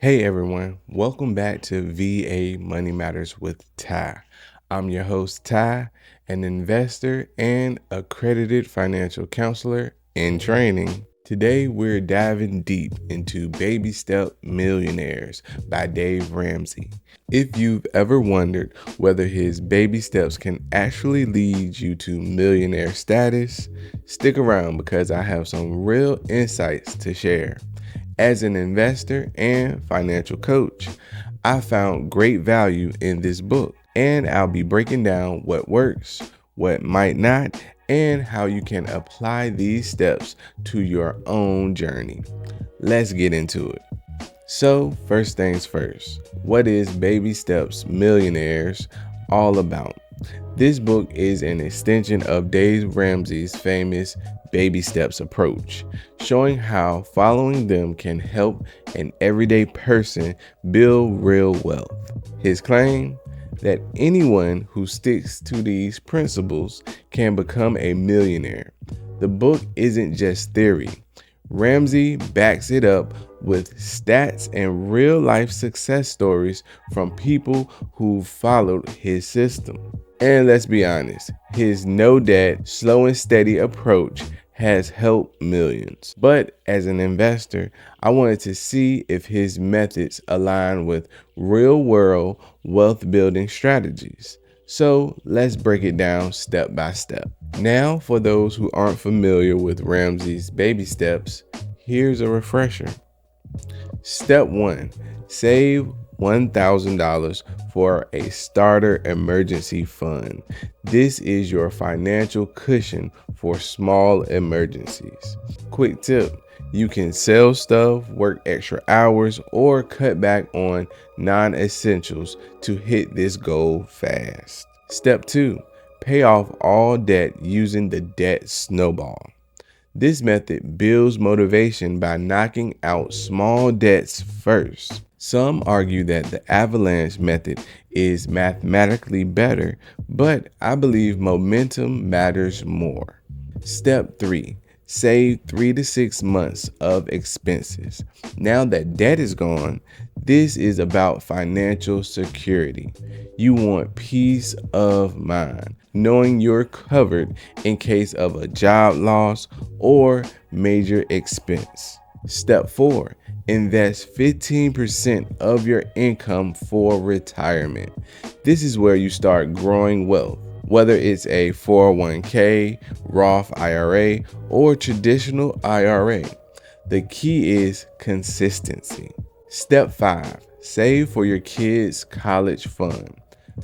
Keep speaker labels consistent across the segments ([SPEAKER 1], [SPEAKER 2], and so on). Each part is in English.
[SPEAKER 1] Hey everyone, welcome back to VA Money Matters with Ty. I'm your host Ty, an investor and accredited financial counselor in training. Today we're diving deep into Baby Steps Millionaires by Dave Ramsey. If you've ever wondered whether his baby steps can actually lead you to millionaire status, stick around because I have some real insights to share. As an investor and financial coach, I found great value in this book, and I'll be breaking down what works, what might not, and how you can apply these steps to your own journey. Let's get into it. So, first things first, what is Baby Steps Millionaires all about? This book is an extension of Dave Ramsey's famous Baby Steps approach, showing how following them can help an everyday person build real wealth. His claim that anyone who sticks to these principles can become a millionaire. The book isn't just theory. Ramsey backs it up with stats and real-life success stories from people who followed his system. And let's be honest, his no debt, slow and steady approach has helped millions. But as an investor, I wanted to see if his methods align with real-world wealth building strategies. So let's break it down step by step. Now, for those who aren't familiar with Ramsey's baby steps, here's a refresher. Step 1, save $1,000 for a starter emergency fund. This is your financial cushion for small emergencies. Quick tip, you can sell stuff, work extra hours, or cut back on non-essentials to hit this goal fast. Step 2, pay off all debt using the debt snowball. This method builds motivation by knocking out small debts first. Some argue that the avalanche method is mathematically better, but I believe momentum matters more. Step 3, save 3 to 6 months of expenses. Now that debt is gone, this is about financial security. You want peace of mind, knowing you're covered in case of a job loss or major expense. Step 4, invest 15% of your income for retirement. This is where you start growing wealth, whether it's a 401k, Roth IRA, or traditional IRA. The key is consistency. Step 5, save for your kids' college fund.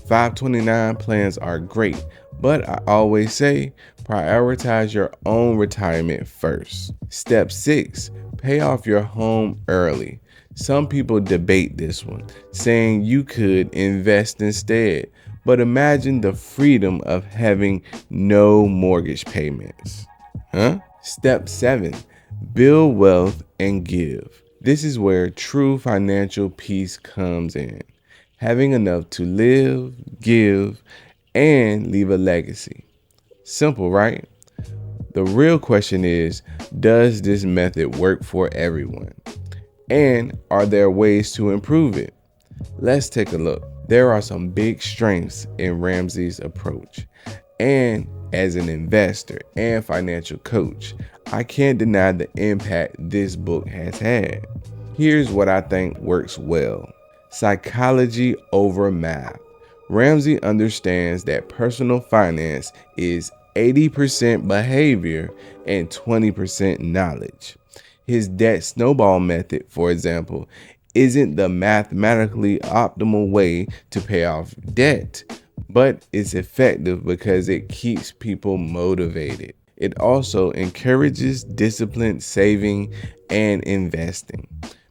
[SPEAKER 1] 529 plans are great, but I always say prioritize your own retirement first. Step 6, pay off your home early. Some people debate this one, saying you could invest instead, but imagine the freedom of having no mortgage payments. Step 7, build wealth and give. This is where true financial peace comes in. Having enough to live, give, and leave a legacy. Simple, right? The real question is, does this method work for everyone? And are there ways to improve it? Let's take a look. There are some big strengths in Ramsey's approach. And as an investor and financial coach, I can't deny the impact this book has had. Here's what I think works well. Psychology over math. Ramsey understands that personal finance is 80% behavior and 20% knowledge. His debt snowball method, for example, isn't the mathematically optimal way to pay off debt, but it's effective because it keeps people motivated. It also encourages disciplined saving and investing.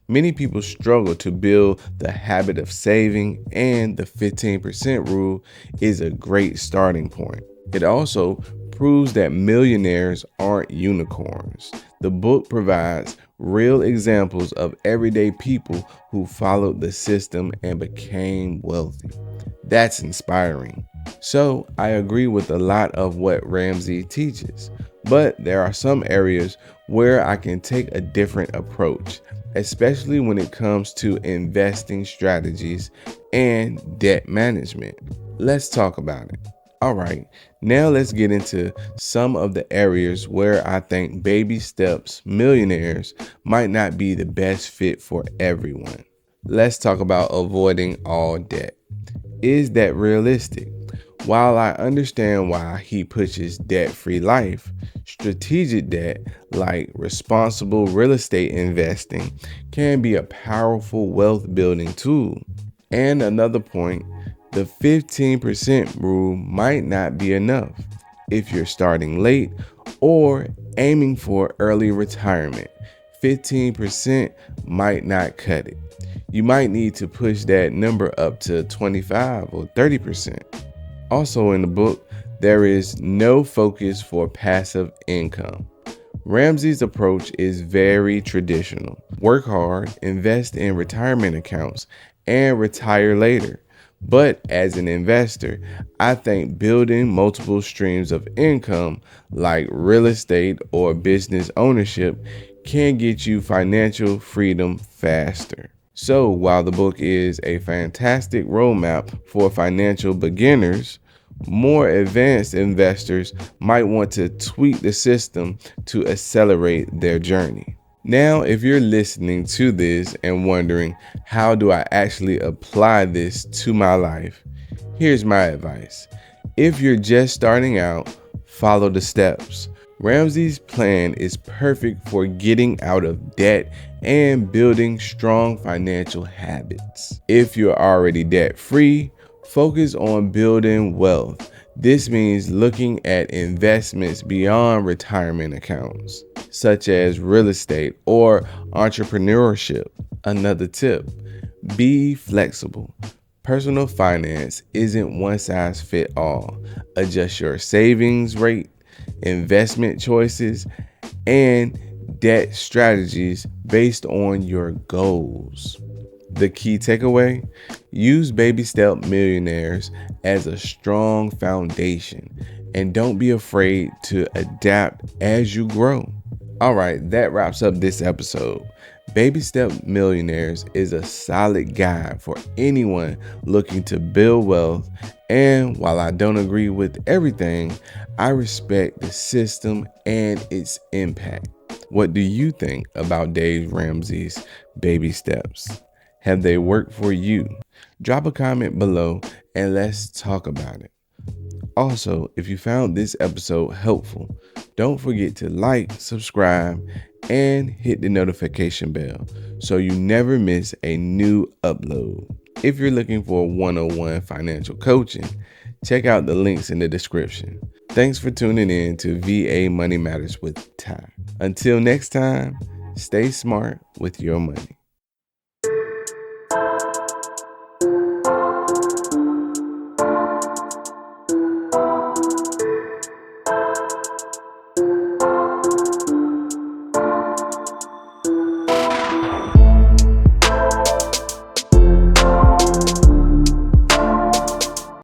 [SPEAKER 1] Many people struggle to build the habit of saving, and the 15% rule is a great starting point. It also proves that millionaires aren't unicorns. The book provides real examples of everyday people who followed the system and became wealthy. That's inspiring. So I agree with a lot of what Ramsey teaches, but there are some areas where I can take a different approach. especially when it comes to investing strategies and debt management. Let's talk about it. All right, now let's get into some of the areas where I think Baby Steps Millionaires might not be the best fit for everyone. Let's talk about avoiding all debt. Is that realistic? While I understand why he pushes debt-free life, strategic debt like responsible real estate investing can be a powerful wealth building tool. And another point, the 15% rule might not be enough if you're starting late or aiming for early retirement. 15% might not cut it. You might need to push that number up to 25 or 30%. Also in the book, there is no focus for passive income. Ramsey's approach is very traditional. Work hard, invest in retirement accounts, and retire later. But as an investor, I think building multiple streams of income like real estate or business ownership can get you financial freedom faster. So while the book is a fantastic roadmap for financial beginners, more advanced investors might want to tweak the system to accelerate their journey. Now, if you're listening to this and wondering, how do I actually apply this to my life? Here's my advice. If you're just starting out, follow the steps. Ramsey's plan is perfect for getting out of debt and building strong financial habits. If you're already debt-free, focus on building wealth. This means looking at investments beyond retirement accounts, such as real estate or entrepreneurship. Another tip, be flexible. Personal finance isn't one size fits all. Adjust your savings rate, investment choices, and debt strategies based on your goals. The key takeaway, use Baby Step Millionaires as a strong foundation and don't be afraid to adapt as you grow. All right, that wraps up this episode. Baby Step Millionaires is a solid guide for anyone looking to build wealth. And while I don't agree with everything, I respect the system and its impact. What do you think about Dave Ramsey's Baby Steps? Have they worked for you? Drop a comment below and let's talk about it. Also, if you found this episode helpful, don't forget to like, subscribe, and hit the notification bell so you never miss a new upload. If you're looking for one-on-one financial coaching, check out the links in the description. Thanks for tuning in to VA Money Matters with Ty. Until next time, stay smart with your money.